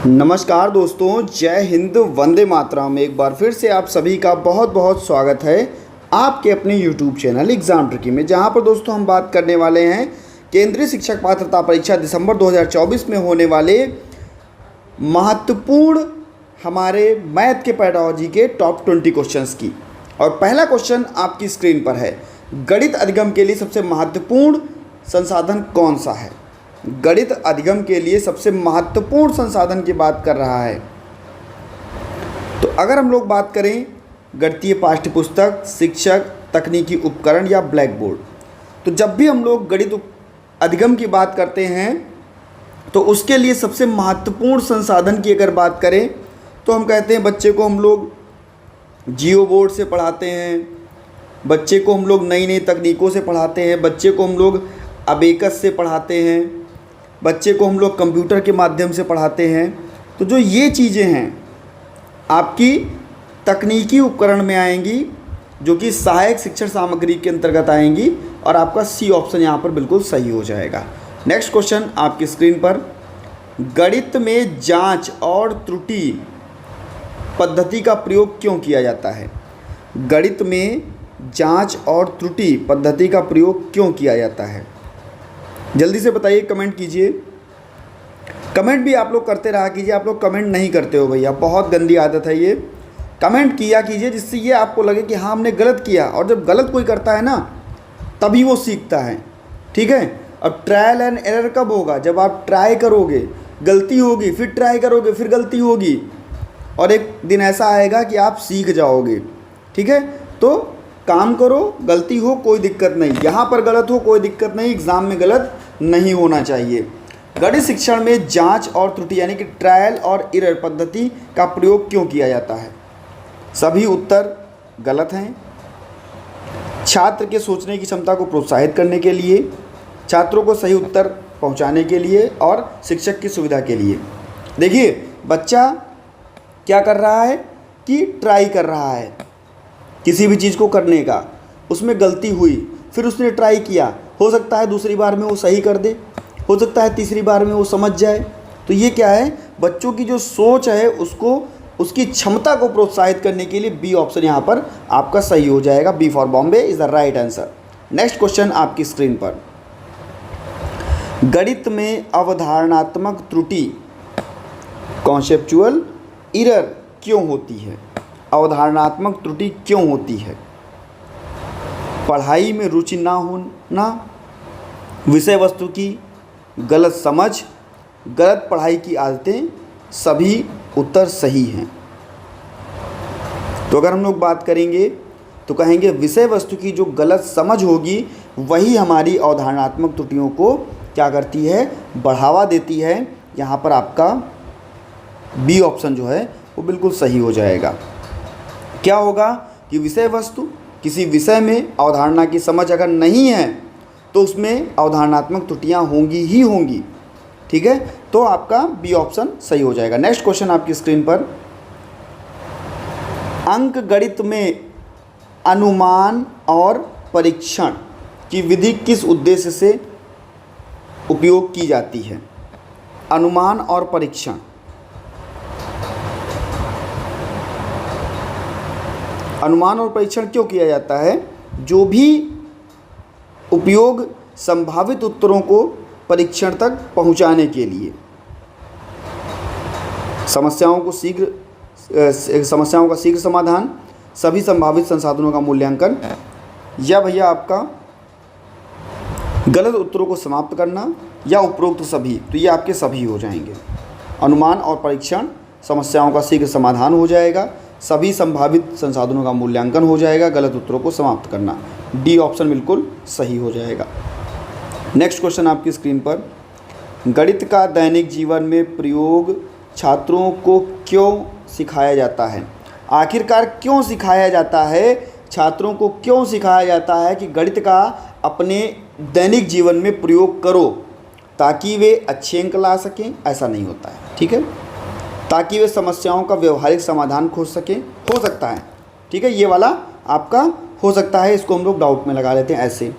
नमस्कार दोस्तों, जय हिंद, वंदे मातरम। एक बार फिर से आप सभी का बहुत बहुत स्वागत है आपके अपने YouTube चैनल एग्ज़ाम ट्रिकी में, जहां पर दोस्तों हम बात करने वाले हैं केंद्रीय शिक्षक पात्रता परीक्षा दिसंबर 2024 में होने वाले महत्वपूर्ण हमारे मैथ के पेडागोजी के टॉप 20 क्वेश्चंस की। और पहला क्वेश्चन आपकी स्क्रीन पर है, गणित अधिगम के लिए सबसे महत्वपूर्ण संसाधन कौन सा है। गणित अधिगम के लिए सबसे महत्वपूर्ण संसाधन की बात कर रहा है। तो अगर हम लोग बात करें गणितीय पाठ्य पुस्तक, शिक्षक, तकनीकी उपकरण या ब्लैक बोर्ड, तो जब भी हम लोग गणित अधिगम की बात करते हैं तो उसके लिए सबसे महत्वपूर्ण संसाधन की अगर बात करें तो हम कहते हैं बच्चे को हम लोग जियो बोर्ड से पढ़ाते हैं, बच्चे को हम लोग नई नई तकनीकों से पढ़ाते हैं, बच्चे को हम लोग अबेकस से पढ़ाते हैं, बच्चे को हम लोग कंप्यूटर के माध्यम से पढ़ाते हैं। तो जो ये चीज़ें हैं आपकी तकनीकी उपकरण में आएंगी, जो कि सहायक शिक्षण सामग्री के अंतर्गत आएंगी, और आपका सी ऑप्शन यहाँ पर बिल्कुल सही हो जाएगा। नेक्स्ट क्वेश्चन आपकी स्क्रीन पर, गणित में जांच और त्रुटि पद्धति का प्रयोग क्यों किया जाता है। गणित में जांच और त्रुटि पद्धति का प्रयोग क्यों किया जाता है, जल्दी से बताइए, कमेंट कीजिए। कमेंट भी आप लोग करते रहा कीजिए। आप लोग कमेंट नहीं करते हो भैया, बहुत गंदी आदत है ये। कमेंट किया कीजिए जिससे ये आपको लगे कि हाँ हमने गलत किया, और जब गलत कोई करता है ना तभी वो सीखता है, ठीक है। अब ट्रायल एंड एरर कब होगा, जब आप ट्राई करोगे, गलती होगी, फिर ट्राई करोगे, फिर गलती होगी, और एक दिन ऐसा आएगा कि आप सीख जाओगे, ठीक है। तो काम करो, गलती हो कोई दिक्कत नहीं, यहाँ पर गलत हो कोई दिक्कत नहीं, एग्ज़ाम में गलत नहीं होना चाहिए। गणित शिक्षण में जांच और त्रुटि यानी कि ट्रायल और एरर पद्धति का प्रयोग क्यों किया जाता है। सभी उत्तर गलत हैं। छात्र के सोचने की क्षमता को प्रोत्साहित करने के लिए, छात्रों को सही उत्तर पहुंचाने के लिए, और शिक्षक की सुविधा के लिए। देखिए बच्चा क्या कर रहा है कि ट्राई कर रहा है किसी भी चीज़ को करने का, उसमें गलती हुई, फिर उसने ट्राई किया, हो सकता है दूसरी बार में वो सही कर दे, हो सकता है तीसरी बार में वो समझ जाए। तो ये क्या है, बच्चों की जो सोच है उसको, उसकी क्षमता को प्रोत्साहित करने के लिए बी ऑप्शन यहाँ पर आपका सही हो जाएगा। B for Bombay is the right answer. Next question आपकी स्क्रीन पर, गणित में अवधारणात्मक त्रुटि कॉन्सेप्चुअल एरर क्यों होती है। अवधारणात्मक त्रुटि क्यों होती है। पढ़ाई में रुचि ना होना, विषय वस्तु की गलत समझ, गलत पढ़ाई की आदतें, सभी उत्तर सही हैं। तो अगर हम लोग बात करेंगे तो कहेंगे विषय वस्तु की जो गलत समझ होगी वही हमारी अवधारणात्मक त्रुटियों को क्या करती है, बढ़ावा देती है। यहाँ पर आपका बी ऑप्शन जो है वो बिल्कुल सही हो जाएगा। क्या होगा कि विषय वस्तु, किसी विषय में अवधारणा की समझ अगर नहीं है तो उसमें अवधारणात्मक त्रुटियां होंगी ही होंगी, ठीक है। तो आपका बी ऑप्शन सही हो जाएगा। नेक्स्ट क्वेश्चन आपकी स्क्रीन पर, अंक गणित में अनुमान और परीक्षण की विधि किस उद्देश्य से उपयोग की जाती है। अनुमान और परीक्षण, अनुमान और परीक्षण क्यों किया जाता है। जो भी उपयोग संभावित उत्तरों को परीक्षण तक पहुंचाने के लिए, समस्याओं का शीघ्र समाधान, सभी संभावित संसाधनों का मूल्यांकन, या भैया आपका गलत उत्तरों को समाप्त करना, या उपरोक्त सभी। तो ये आपके सभी हो जाएंगे। अनुमान और परीक्षण, समस्याओं का शीघ्र समाधान हो जाएगा, सभी संभावित संसाधनों का मूल्यांकन हो जाएगा, गलत उत्तरों को समाप्त करना। डी ऑप्शन बिल्कुल सही हो जाएगा। नेक्स्ट क्वेश्चन आपकी स्क्रीन पर, गणित का दैनिक जीवन में प्रयोग छात्रों को क्यों सिखाया जाता है। आखिरकार क्यों सिखाया जाता है, छात्रों को क्यों सिखाया जाता है कि गणित का अपने दैनिक जीवन में प्रयोग करो, ताकि वे अच्छे अंक ला सकें। ऐसा नहीं होता है, ठीक है, ताकि वे समस्याओं का व्यवहारिक समाधान खोज सकें। हो सकता है, ठीक है, ये वाला आपका हो सकता है, इसको हम लोग डाउट में लगा लेते हैं ऐसे,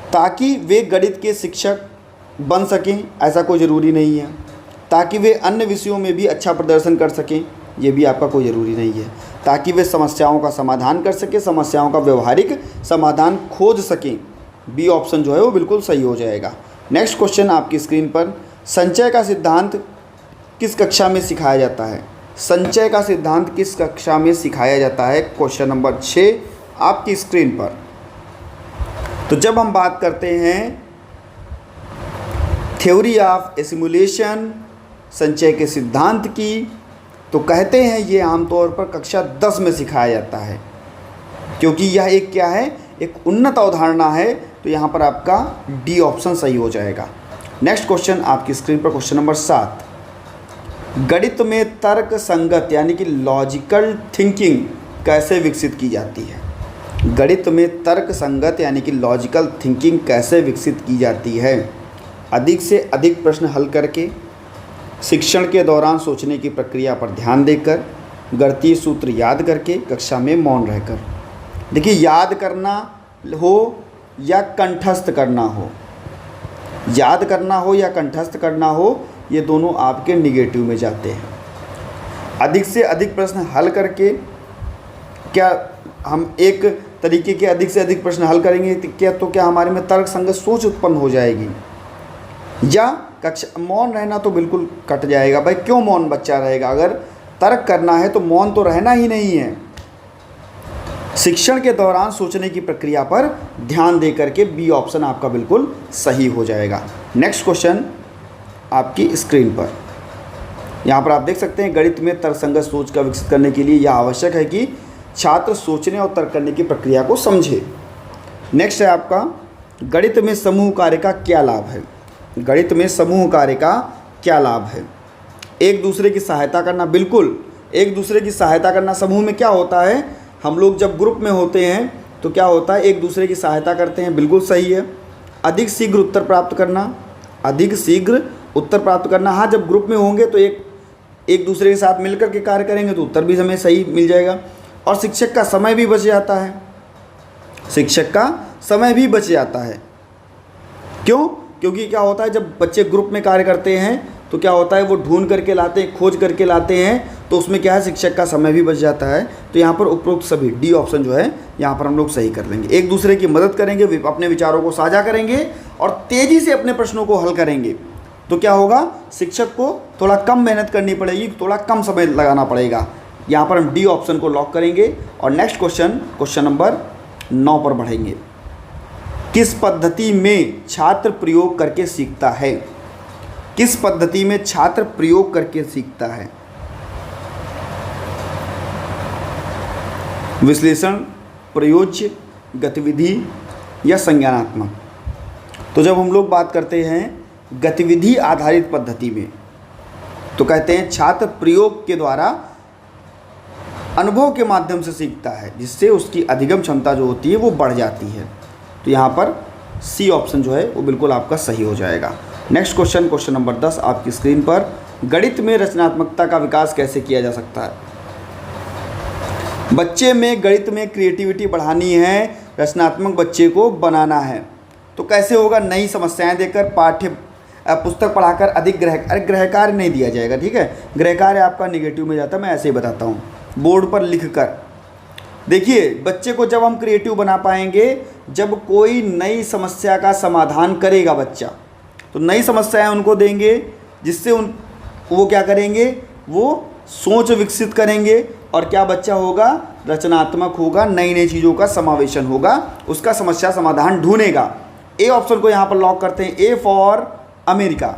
ताकि वे गणित के शिक्षक बन सकें। ऐसा कोई ज़रूरी नहीं है। ताकि वे अन्य विषयों में भी अच्छा प्रदर्शन कर सकें, ये भी आपका कोई ज़रूरी नहीं है। ताकि वे समस्याओं का समाधान कर सकें, समस्याओं का व्यवहारिक समाधान खोज सकें, बी ऑप्शन जो है वो बिल्कुल सही हो जाएगा। नेक्स्ट क्वेश्चन आपकी स्क्रीन पर, संचय का सिद्धांत किस कक्षा में सिखाया जाता है? संचय का सिद्धांत किस कक्षा में सिखाया जाता है? क्वेश्चन नंबर 6 आपकी स्क्रीन पर। तो जब हम बात करते हैं थ्योरी ऑफ एसिमुलेशन, संचय के सिद्धांत की, तो कहते हैं ये आमतौर पर कक्षा 10 में सिखाया जाता है, क्योंकि यह एक क्या है, एक उन्नत अवधारणा है। तो यहाँ पर आपका डी ऑप्शन सही हो जाएगा। नेक्स्ट क्वेश्चन आपकी स्क्रीन पर, क्वेश्चन नंबर 7, गणित में तर्क संगत यानी कि लॉजिकल थिंकिंग कैसे विकसित की जाती है? गणित में तर्क संगत यानी कि लॉजिकल थिंकिंग कैसे विकसित की जाती है? अधिक से अधिक प्रश्न हल करके, शिक्षण के दौरान सोचने की प्रक्रिया पर ध्यान देकर, गणितीय सूत्र याद करके, कक्षा में मौन रहकर। देखिए, याद करना हो या कंठस्थ करना हो, याद करना हो या कंठस्थ करना हो, ये दोनों आपके निगेटिव में जाते हैं। अधिक से अधिक प्रश्न हल करके, क्या हम एक तरीके के अधिक से अधिक प्रश्न हल करेंगे तो क्या हमारे में तर्क संगत सोच उत्पन्न हो जाएगी? या कक्षा मौन रहना तो बिल्कुल कट जाएगा। भाई क्यों मौन बच्चा रहेगा? अगर तर्क करना है तो मौन तो रहना ही नहीं है। शिक्षण के दौरान सोचने की प्रक्रिया पर ध्यान दे करके बी ऑप्शन आपका बिल्कुल सही हो जाएगा। नेक्स्ट क्वेश्चन आपकी स्क्रीन पर, यहाँ पर आप देख सकते हैं, गणित में तर्कसंगत सोच का विकसित करने के लिए यह आवश्यक है कि छात्र सोचने और तर्क करने की प्रक्रिया को समझे। नेक्स्ट है आपका, गणित में समूह कार्य का क्या लाभ है? गणित में समूह कार्य का क्या लाभ है? एक दूसरे की सहायता करना, बिल्कुल एक दूसरे की सहायता करना। समूह में क्या होता है, हम लोग जब ग्रुप में होते हैं तो क्या होता है, एक दूसरे की सहायता करते हैं, बिल्कुल सही है। अधिक शीघ्र उत्तर प्राप्त करना, अधिक शीघ्र उत्तर प्राप्त करना। हाँ, जब ग्रुप में होंगे तो एक दूसरे के साथ मिलकर के कार्य करेंगे तो उत्तर भी हमें सही मिल जाएगा। और शिक्षक का समय भी बच जाता है, शिक्षक का समय भी बच जाता है। क्यों? क्योंकि क्या होता है, जब बच्चे ग्रुप में कार्य करते हैं तो क्या होता है, वो ढूंढ करके लाते हैं, खोज करके लाते हैं, तो उसमें क्या है, शिक्षक का समय भी बच जाता है। तो यहाँ पर उपरोक्त सभी डी ऑप्शन जो है यहाँ पर हम लोग सही कर लेंगे। एक दूसरे की मदद करेंगे, अपने विचारों को साझा करेंगे और तेज़ी से अपने प्रश्नों को हल करेंगे, तो क्या होगा, शिक्षक को थोड़ा कम मेहनत करनी पड़ेगी, थोड़ा कम समय लगाना पड़ेगा। यहाँ पर हम डी ऑप्शन को लॉक करेंगे और नेक्स्ट क्वेश्चन नंबर 9 पर बढ़ेंगे। किस पद्धति में छात्र प्रयोग करके सीखता है? किस पद्धति में छात्र प्रयोग करके सीखता है? विश्लेषण, प्रयोज्य, गतिविधि या संज्ञानात्मक? तो जब हम लोग बात करते हैं गतिविधि आधारित पद्धति में, तो कहते हैं छात्र प्रयोग के द्वारा अनुभव के माध्यम से सीखता है, जिससे उसकी अधिगम क्षमता जो होती है वो बढ़ जाती है। तो यहाँ पर सी ऑप्शन जो है वो बिल्कुल आपका सही हो जाएगा। नेक्स्ट क्वेश्चन नंबर 10 आपकी स्क्रीन पर, गणित में रचनात्मकता का विकास कैसे किया जा सकता है? बच्चे में गणित में क्रिएटिविटी बढ़ानी है, रचनात्मक बच्चे को बनाना है, तो कैसे होगा? नई समस्याएं देकर, पाठ्य पुस्तक पढ़ाकर, अधिक गृह कार्य नहीं दिया जाएगा, ठीक है। गृह कार्य आपका निगेटिव में जाता है, मैं ऐसे ही बताता हूँ। बोर्ड पर लिख कर, देखिए बच्चे को जब हम क्रिएटिव बना पाएंगे, जब कोई नई समस्या का समाधान करेगा बच्चा, तो नई समस्याएं उनको देंगे, जिससे वो क्या करेंगे, वो सोच विकसित करेंगे और क्या बच्चा होगा, रचनात्मक होगा, नई नई चीज़ों का समावेशन होगा, उसका समस्या समाधान ढूंढेगा। ए ऑप्शन को यहाँ पर लॉक करते हैं, A for America.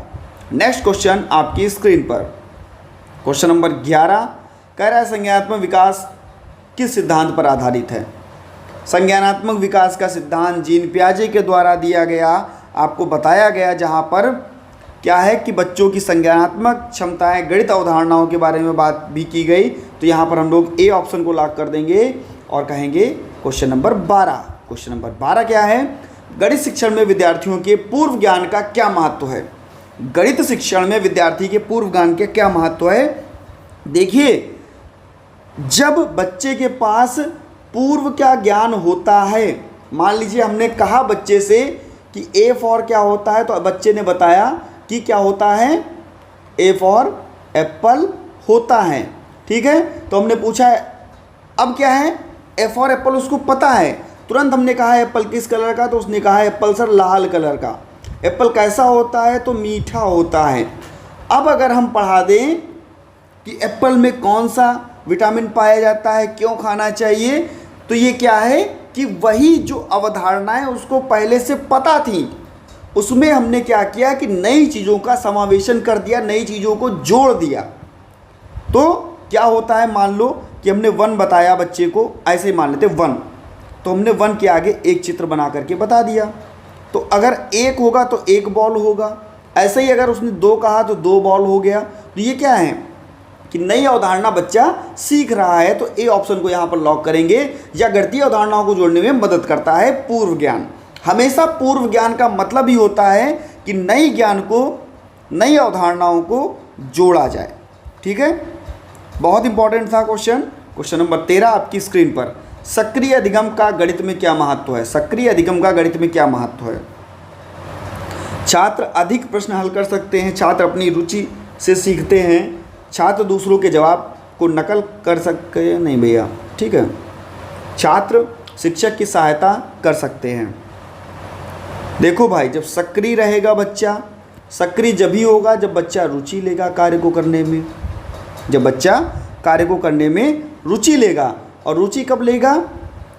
Next question आपकी स्क्रीन पर, क्वेश्चन नंबर 11 कह रहा है, संज्ञानात्मक विकास किस सिद्धांत पर आधारित है? संज्ञानात्मक विकास का सिद्धांत जीन पियाजे के द्वारा दिया गया, आपको बताया गया, जहाँ पर क्या है कि बच्चों की संज्ञानात्मक क्षमताएं, गणित अवधारणाओं के बारे में बात भी की गई। तो यहाँ पर हम लोग ए ऑप्शन को लॉक कर देंगे और कहेंगे क्वेश्चन नंबर 12। क्वेश्चन नंबर 12 क्या है? गणित शिक्षण में विद्यार्थियों के पूर्व ज्ञान का क्या महत्व है? गणित शिक्षण में विद्यार्थी के पूर्व ज्ञान के क्या महत्व है? देखिए, जब बच्चे के पास पूर्व क्या ज्ञान होता है, मान लीजिए हमने कहा बच्चे से कि ए फॉर क्या होता है, तो बच्चे ने बताया कि क्या होता है, ए फॉर एप्पल होता है। ठीक है, तो हमने पूछा है अब क्या है, ए फॉर एप्पल उसको पता है, तुरंत हमने कहा है एप्पल किस कलर का, तो उसने कहा है एप्पल सर लाल कलर का। एप्पल कैसा होता है, तो मीठा होता है। अब अगर हम पढ़ा दें कि एप्पल में कौन सा विटामिन पाया जाता है, क्यों खाना चाहिए, तो ये क्या है कि वही जो अवधारणाएं उसको पहले से पता थी, उसमें हमने क्या किया कि नई चीज़ों का समावेशन कर दिया, नई चीज़ों को जोड़ दिया। तो क्या होता है, मान लो कि हमने 1 बताया बच्चे को, ऐसे ही मान लेते 1, तो हमने 1 के आगे एक चित्र बना करके बता दिया। तो अगर 1 होगा तो 1 बॉल होगा, ऐसे ही अगर उसने 2 कहा तो 2 बॉल हो गया। तो ये क्या है कि नई अवधारणा बच्चा सीख रहा है, तो ए ऑप्शन को यहाँ पर लॉक करेंगे। या गणितीय अवधारणाओं को जोड़ने में मदद करता है पूर्व ज्ञान। हमेशा पूर्व ज्ञान का मतलब ही होता है कि नई ज्ञान को, नई अवधारणाओं को जोड़ा जाए। ठीक है, बहुत इंपॉर्टेंट था क्वेश्चन। क्वेश्चन नंबर 13 आपकी स्क्रीन पर, सक्रिय अधिगम का गणित में क्या महत्व है। सक्रिय अधिगम का गणित में क्या महत्व है। छात्र अधिक प्रश्न हल कर सकते हैं, छात्र अपनी रुचि से सीखते हैं, छात्र दूसरों के जवाब को नकल कर सकते हैं, नहीं भैया, ठीक है, छात्र शिक्षक की सहायता कर सकते हैं। देखो भाई, जब सक्रिय रहेगा बच्चा, सक्रिय जब ही होगा जब बच्चा रुचि लेगा कार्य को करने में, जब बच्चा कार्य को करने में रुचि लेगा। और रुचि कब लेगा,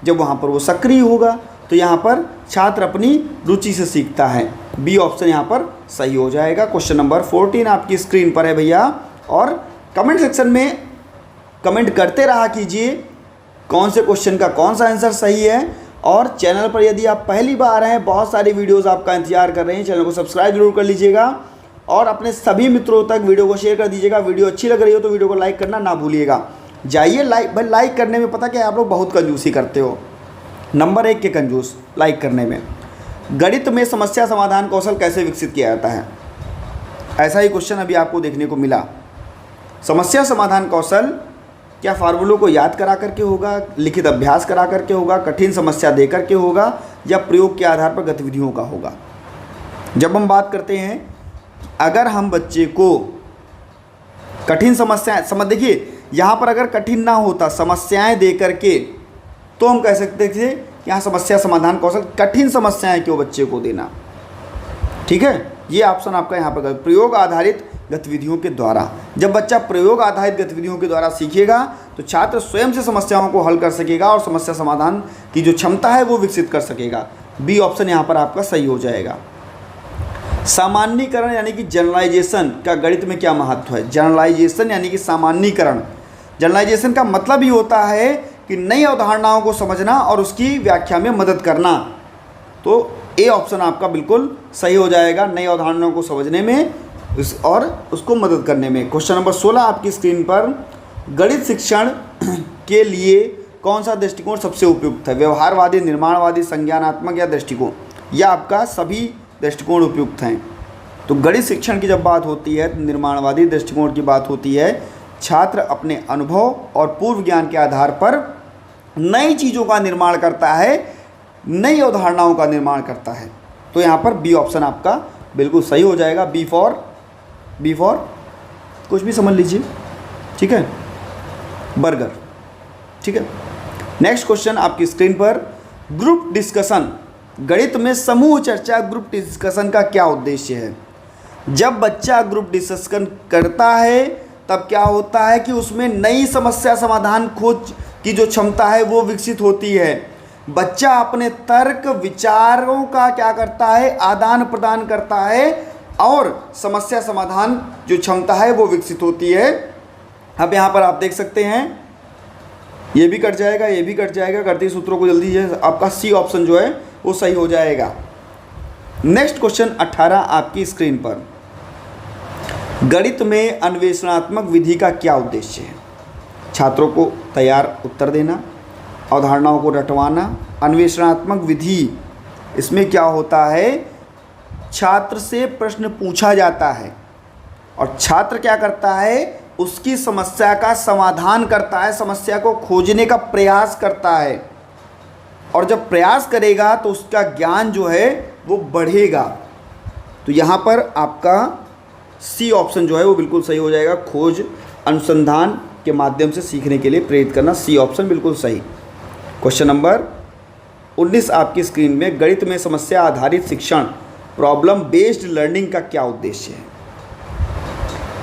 जब वहाँ पर वो सक्रिय होगा। तो यहाँ पर छात्र अपनी रुचि से सीखता है। बी ऑप्शन यहाँ पर सही हो जाएगा। क्वेश्चन नंबर 14 आपकी स्क्रीन पर है भैया, और कमेंट सेक्शन में कमेंट करते रहा कीजिए कौन से क्वेश्चन का कौन सा आंसर सही है। और चैनल पर यदि आप पहली बार हैं, बहुत सारी वीडियोस आपका इंतजार कर रहे हैं, चैनल को सब्सक्राइब जरूर कर लीजिएगा और अपने सभी मित्रों तक वीडियो को शेयर कर दीजिएगा। वीडियो अच्छी लग रही हो तो वीडियो को लाइक करना ना भूलिएगा। जाइए लाइक, भाई लाइक करने में पता क्या आप लोग बहुत कंजूसी करते हो, नंबर 1 के कंजूस लाइक करने में। गणित में समस्या समाधान कौशल कैसे विकसित किया जाता है, ऐसा ही क्वेश्चन अभी आपको देखने को मिला। समस्या समाधान कौशल क्या फार्मूलों को याद करा करके होगा, लिखित अभ्यास करा करके होगा, कठिन समस्या दे करके होगा, या प्रयोग के आधार पर गतिविधियों का होगा। जब हम बात करते हैं अगर हम बच्चे को कठिन समस्याएं समझ, देखिए यहाँ पर अगर कठिन ना होता समस्याएं दे करके तो हम कह सकते थे यहाँ समस्या समाधान कौशल, कठिन समस्याएं क्यों बच्चे को देना। ठीक है, ये ऑप्शन आपका यहाँ पर प्रयोग आधारित गतिविधियों के द्वारा। जब बच्चा प्रयोग आधारित गतिविधियों के द्वारा सीखेगा तो छात्र स्वयं से समस्याओं को हल कर सकेगा और समस्या समाधान की जो क्षमता है वो विकसित कर सकेगा। बी ऑप्शन यहाँ पर आपका सही हो जाएगा। सामान्यीकरण यानी कि जनरलाइजेशन का गणित में क्या महत्व है। जनरलाइजेशन यानी कि सामान्यीकरण, जनरलाइजेशन का मतलब ही होता है कि नई अवधारणाओं को समझना और उसकी व्याख्या में मदद करना। तो ए ऑप्शन आपका बिल्कुल सही हो जाएगा, नई अवधारणाओं को समझने में और उसको मदद करने में। क्वेश्चन नंबर 16 आपकी स्क्रीन पर, गणित शिक्षण के लिए कौन सा दृष्टिकोण सबसे उपयुक्त है। व्यवहारवादी, निर्माणवादी, संज्ञानात्मक या दृष्टिकोण, यह आपका सभी दृष्टिकोण उपयुक्त हैं। तो गणित शिक्षण की जब बात होती है तो निर्माणवादी दृष्टिकोण की बात होती है। छात्र अपने अनुभव और पूर्व ज्ञान के आधार पर नई चीज़ों का निर्माण करता है, नई अवधारणाओं का निर्माण करता है। तो यहाँ पर बी ऑप्शन आपका बिल्कुल सही हो जाएगा। बी फॉर कुछ भी समझ लीजिए, ठीक है, बर्गर, ठीक है। नेक्स्ट क्वेश्चन आपकी स्क्रीन पर, ग्रुप डिस्कशन, गणित में समूह चर्चा ग्रुप डिस्कशन का क्या उद्देश्य है। जब बच्चा ग्रुप डिस्कशन करता है तब क्या होता है कि उसमें नई समस्या समाधान खोज की जो क्षमता है वो विकसित होती है। बच्चा अपने तर्क विचारों का क्या करता है, आदान प्रदान करता है और समस्या समाधान जो क्षमता है वो विकसित होती है। अब यहाँ पर आप देख सकते हैं ये भी कट जाएगा, ये भी कट जाएगा, गणितीय सूत्रों को जल्दी आपका सी ऑप्शन जो है वो सही हो जाएगा। नेक्स्ट क्वेश्चन 18 आपकी स्क्रीन पर, गणित में अन्वेषणात्मक विधि का क्या उद्देश्य है। छात्रों को तैयार उत्तर देना, अवधारणाओं को रटवाना। अन्वेषणात्मक विधि, इसमें क्या होता है, छात्र से प्रश्न पूछा जाता है और छात्र क्या करता है, उसकी समस्या का समाधान करता है, समस्या को खोजने का प्रयास करता है। और जब प्रयास करेगा तो उसका ज्ञान जो है वो बढ़ेगा। तो यहाँ पर आपका सी ऑप्शन जो है वो बिल्कुल सही हो जाएगा। खोज अनुसंधान के माध्यम से सीखने के लिए प्रेरित करना, सी ऑप्शन बिल्कुल सही। क्वेश्चन नंबर 19 आपकी स्क्रीन में, गणित में समस्या आधारित शिक्षण प्रॉब्लम बेस्ड लर्निंग का क्या उद्देश्य है?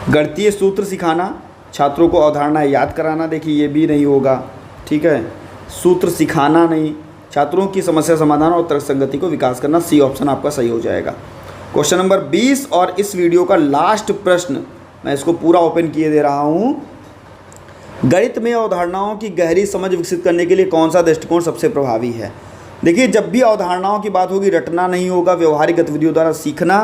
गणितीय सूत्र सिखाना, छात्रों को अवधारणाएं याद कराना, देखिए ये भी नहीं होगा, ठीक है। सूत्र सिखाना नहीं, छात्रों की समस्या समाधान और तर्कसंगति को विकास करना, सी ऑप्शन आपका सही हो जाएगा। क्वेश्चन नंबर 20 और इस वीडियो का लास्ट प्रश्न, मैं इसको पूरा ओपन किए दे रहा हूँ। गणित में अवधारणाओं की गहरी समझ विकसित करने के लिए कौन सा दृष्टिकोण सबसे प्रभावी है? देखिए, जब भी अवधारणाओं की बात होगी, रटना नहीं होगा, व्यवहारिक गतिविधियों द्वारा सीखना,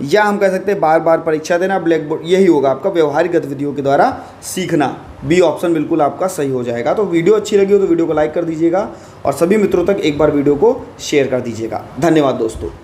या हम कह सकते हैं बार बार परीक्षा देना, ब्लैक बोर्ड, यही होगा आपका व्यवहारिक गतिविधियों के द्वारा सीखना, बी ऑप्शन बिल्कुल आपका सही हो जाएगा। तो वीडियो अच्छी लगी हो तो वीडियो को लाइक कर दीजिएगा और सभी मित्रों तक एक बार वीडियो को शेयर कर दीजिएगा। धन्यवाद दोस्तों।